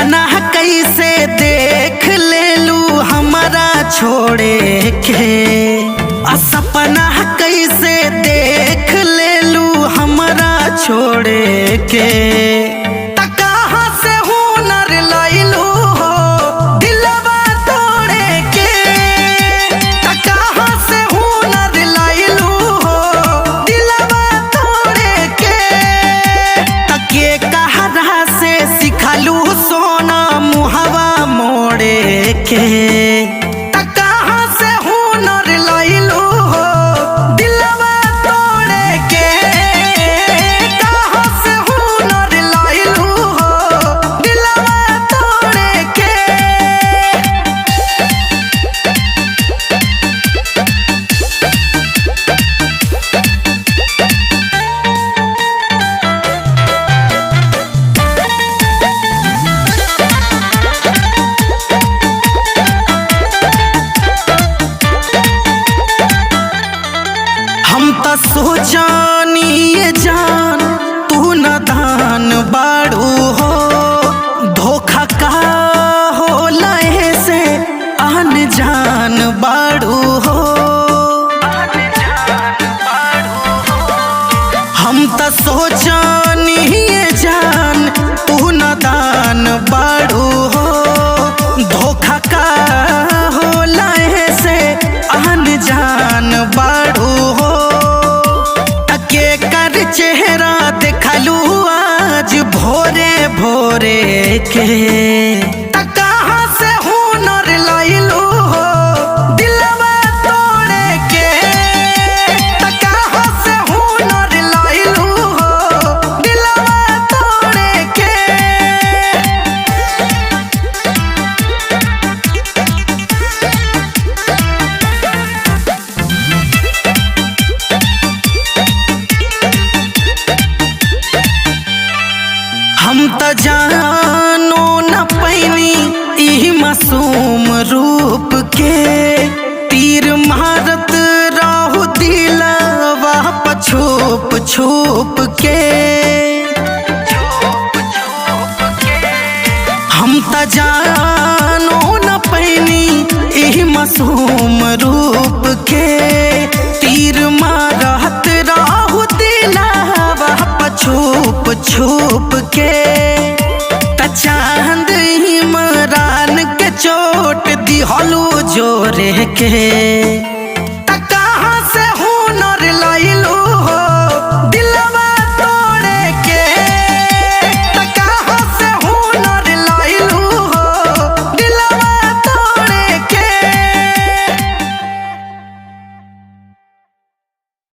सपना कैसे देख लेलू हमारा छोड़े के। सपना कैसे देख लेलू हमारा छोड़े के। कहाँ से हुनर लैलू हो दिलवा तोड़े के। कहाँ से हुनर लैलू हो दिलवा तोड़े के। तके कहरा से सिखलू सोना मुहवा मोड़े के। कहाँ से हुनर लैलू हो दिलवा तोड़े के। कहाँ से हुनर लैलू हो दिलवा तोड़े के। हम त सोचानी जान तू न दान बाड़ू हो। धोखा का हो लहे से आन जान बाड़ू हो। हम त सोचानी जान तू न दान बाड़ू हो। धोखा का हो लहे से आन जान बाड़ू हो। के कर चेहरा देखलू आज भोरे भोरे के। कहाँ से हुनर लैलू हो दिलवा तोड़े के। कहाँ से हुनर लैलू हो दिलवा तोड़े के। हम त जानो न पैनी ई मासूम रूप के। तीर मारत रहू दिलवा छुप छुप के। हम त जानो न पैनी ई मासूम रूप के। तीर मारत रहू दिलवा छुप छुप के। चांद इमरान के चोट दिहलू जोरे के।